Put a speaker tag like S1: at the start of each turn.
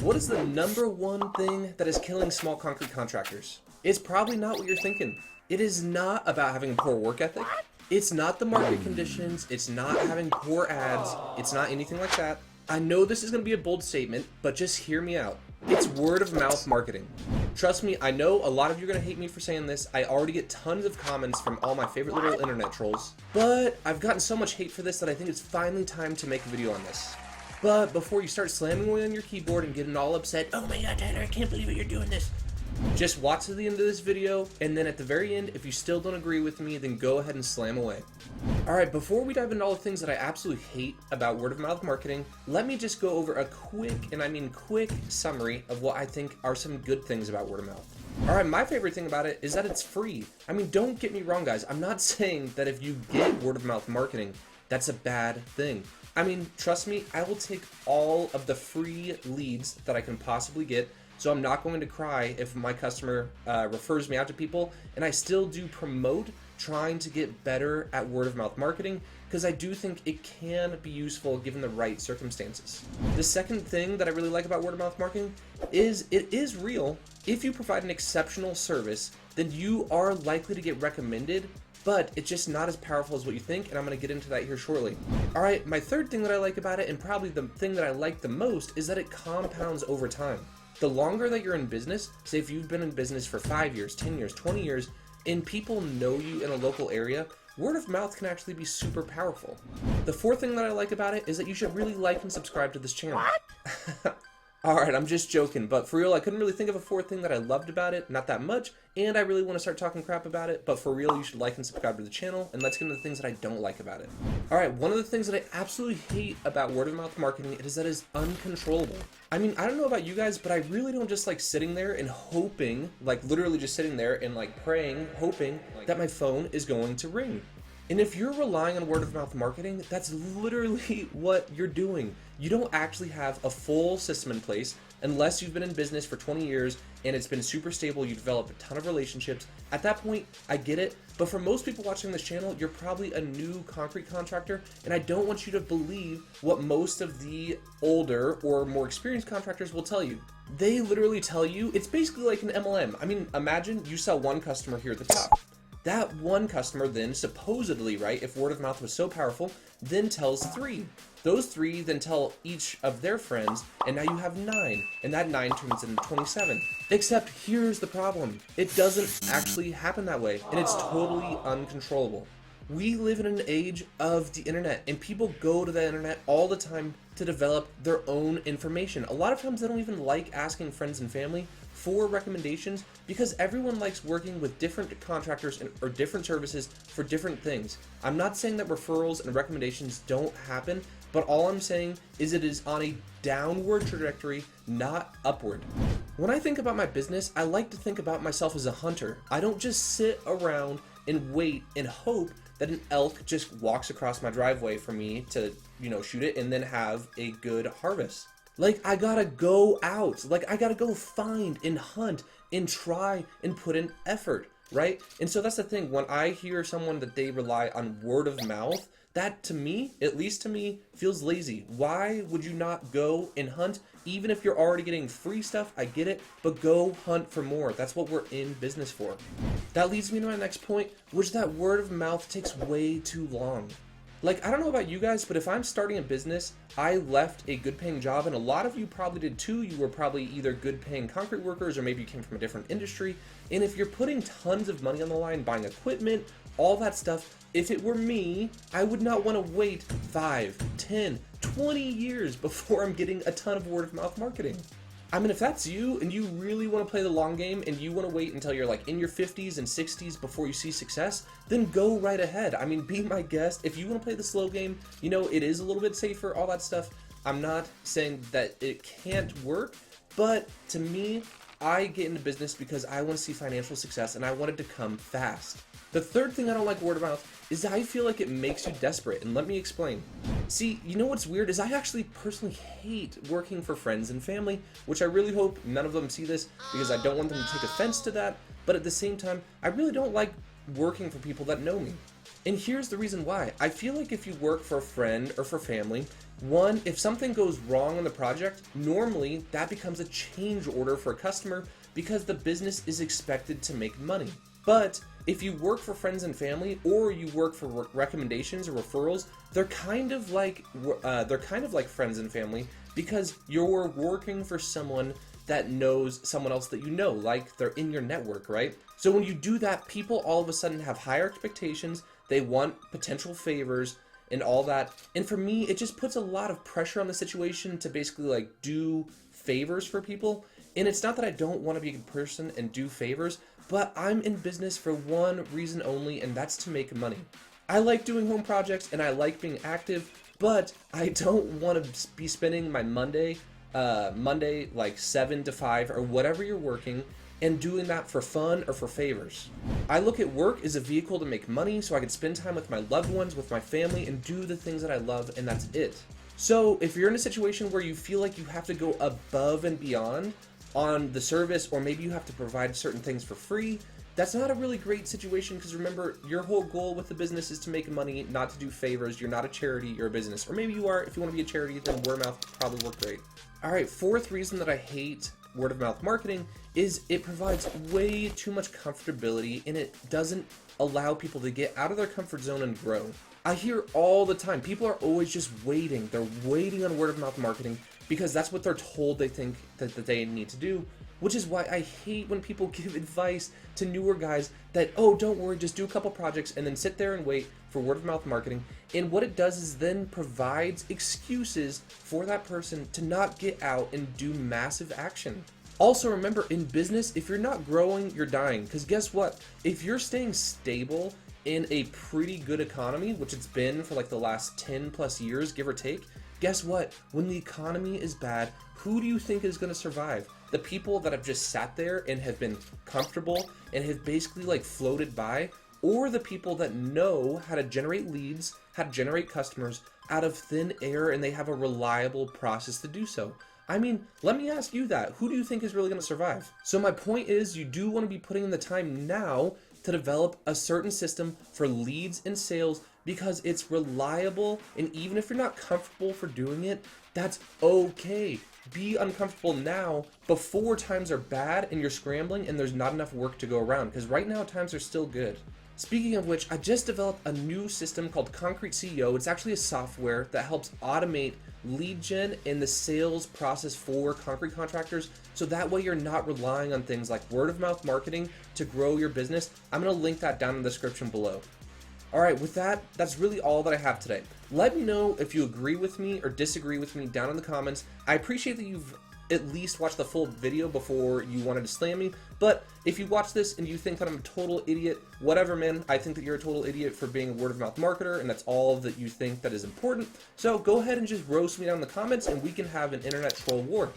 S1: What is the number one thing that is killing small concrete contractors? It's probably not what you're thinking. It is not about having a poor work ethic. It's not the market conditions. It's not having poor ads. It's not anything like that. I know this is going to be a bold statement, but just hear me out. It's word of mouth marketing. Trust me, I know a lot of you are going to hate me for saying this. I already get tons of comments from all my favorite little internet trolls, but I've gotten so much hate for this that I think it's finally time to make a video on this. But before you start slamming away on your keyboard and getting all upset, oh my god, Tyler, I can't believe it, you're doing this. Just watch to the end of this video, and then at the very end, if you still don't agree with me, then go ahead and slam away. Alright, before we dive into all the things that I absolutely hate about word of mouth marketing, let me just go over a quick, and I mean quick, summary of what I think are some good things about word of mouth. Alright, my favorite thing about it is that it's free. I mean, don't get me wrong, guys. I'm not saying that if you get word of mouth marketing, that's a bad thing. I mean, trust me, I will take all of the free leads that I can possibly get, so I'm not going to cry if my customer refers me out to people, and I still do promote trying to get better at word of mouth marketing, because I do think it can be useful given the right circumstances. The second thing that I really like about word of mouth marketing is it is real. If you provide an exceptional service, then you are likely to get recommended, but it's just not as powerful as what you think, and I'm going to get into that here shortly. Alright, my third thing that I like about it, and probably the thing that I like the most, is that it compounds over time. The longer that you're in business, say if you've been in business for 5 years, 10 years, 20 years, and people know you in a local area, word of mouth can actually be super powerful. The fourth thing that I like about it is that you should really like and subscribe to this channel. Alright, I'm just joking, but for real, I couldn't really think of a fourth thing that I loved about it, not that much, and I really want to start talking crap about it, but for real, you should like and subscribe to the channel, and let's get into the things that I don't like about it. Alright, one of the things that I absolutely hate about word of mouth marketing is that it's uncontrollable. I mean, I don't know about you guys, but I really don't just like sitting there and hoping, like literally just sitting there and like praying, hoping that my phone is going to ring. And if you're relying on word of mouth marketing, that's literally what you're doing. You don't actually have a full system in place unless you've been in business for 20 years and it's been super stable, you develop a ton of relationships. At that point, I get it, but for most people watching this channel, you're probably a new concrete contractor, and I don't want you to believe what most of the older or more experienced contractors will tell you. They literally tell you, it's basically like an MLM. I mean, imagine you sell one customer here at the top. That one customer then supposedly, right, if word of mouth was so powerful, then tells 3. Those 3 then tell each of their friends, and now you have 9, and that 9 turns into 27. Except here's the problem. It doesn't actually happen that way, and it's totally uncontrollable. We live in an age of the internet, and people go to the internet all the time to develop their own information. A lot of times they don't even like asking friends and family for recommendations because everyone likes working with different contractors or different services for different things. I'm not saying that referrals and recommendations don't happen, but all I'm saying is it is on a downward trajectory, not upward. When I think about my business, I like to think about myself as a hunter. I don't just sit around and wait and hope that an elk just walks across my driveway for me to, shoot it and then have a good harvest. Like, I gotta go out. Like, I gotta go find and hunt and try and put in effort, right? And so that's the thing. When I hear someone that they rely on word of mouth, that to me, at least to me, feels lazy. Why would you not go and hunt? Even if you're already getting free stuff, I get it, but go hunt for more. That's what we're in business for. That leads me to my next point, which is that word of mouth takes way too long. Like, I don't know about you guys, but if I'm starting a business, I left a good paying job, and a lot of you probably did too. You were probably either good paying concrete workers, or maybe you came from a different industry. And if you're putting tons of money on the line, buying equipment, all that stuff, if it were me, I would not want to wait 5, 10, 20 years before I'm getting a ton of word of mouth marketing. I mean, if that's you and you really want to play the long game and you want to wait until you're like in your 50s and 60s before you see success, then go right ahead. I mean, be my guest. If you want to play the slow game, it is a little bit safer, all that stuff. I'm not saying that it can't work, but to me, I get into business because I want to see financial success and I want it to come fast. The third thing I don't like word of mouth is that I feel like it makes you desperate, and let me explain. See, you know what's weird is I actually personally hate working for friends and family, which I really hope none of them see this because I don't want them to take offense to that, but at the same time, I really don't like working for people that know me. And here's the reason why. I feel like if you work for a friend or for family, one, if something goes wrong on the project, normally that becomes a change order for a customer because the business is expected to make money. But if you work for friends and family, or you work for recommendations or referrals, they're kind of like friends and family because you're working for someone that knows someone else that you know, like they're in your network, right? So when you do that, people all of a sudden have higher expectations, they want potential favors and all that. And for me, it just puts a lot of pressure on the situation to basically like do favors for people. And it's not that I don't want to be a good person and do favors, but I'm in business for one reason only, and that's to make money. I like doing home projects and I like being active, but I don't want to be spending my Monday like 7 to 5 or whatever you're working and doing that for fun or for favors. I look at work as a vehicle to make money so I can spend time with my loved ones, with my family, and do the things that I love, and that's it. So if you're in a situation where you feel like you have to go above and beyond on the service, or maybe you have to provide certain things for free, that's not a really great situation, because remember, your whole goal with the business is to make money, not to do favors. You're not a charity, you're a business. Or maybe you are. If you want to be a charity, then word of mouth probably work great. All right, fourth reason that I hate word of mouth marketing is it provides way too much comfortability, and it doesn't allow people to get out of their comfort zone and grow. I hear all the time, people are always just waiting. They're waiting on word of mouth marketing because that's what they're told they think that they need to do, which is why I hate when people give advice to newer guys that, oh, don't worry, just do a couple projects and then sit there and wait for word of mouth marketing. And what it does is then provides excuses for that person to not get out and do massive action. Also remember, in business, if you're not growing, you're dying. Because guess what? If you're staying stable in a pretty good economy, which it's been for like the last 10 plus years, give or take, guess what? When the economy is bad, who do you think is going to survive? The people that have just sat there and have been comfortable and have basically like floated by, or the people that know how to generate leads, how to generate customers out of thin air, and they have a reliable process to do so? I mean, let me ask you that. Who do you think is really going to survive? So my point is, you do want to be putting in the time now to develop a certain system for leads and sales, because it's reliable, and even if you're not comfortable for doing it, that's okay. Be uncomfortable now before times are bad and you're scrambling and there's not enough work to go around, because right now times are still good. Speaking of which, I just developed a new system called Concrete CEO. It's actually a software that helps automate lead gen and the sales process for concrete contractors, so that way you're not relying on things like word of mouth marketing to grow your business. I'm going to link that down in the description below. All right, with that, that's really all that I have today. Let me know if you agree with me or disagree with me down in the comments. I appreciate that you've at least watch the full video before you wanted to slam me, but if you watch this and you think that I'm a total idiot, whatever, man, I think that you're a total idiot for being a word of mouth marketer, and that's all that you think that is important. So go ahead and just roast me down in the comments and we can have an internet troll war.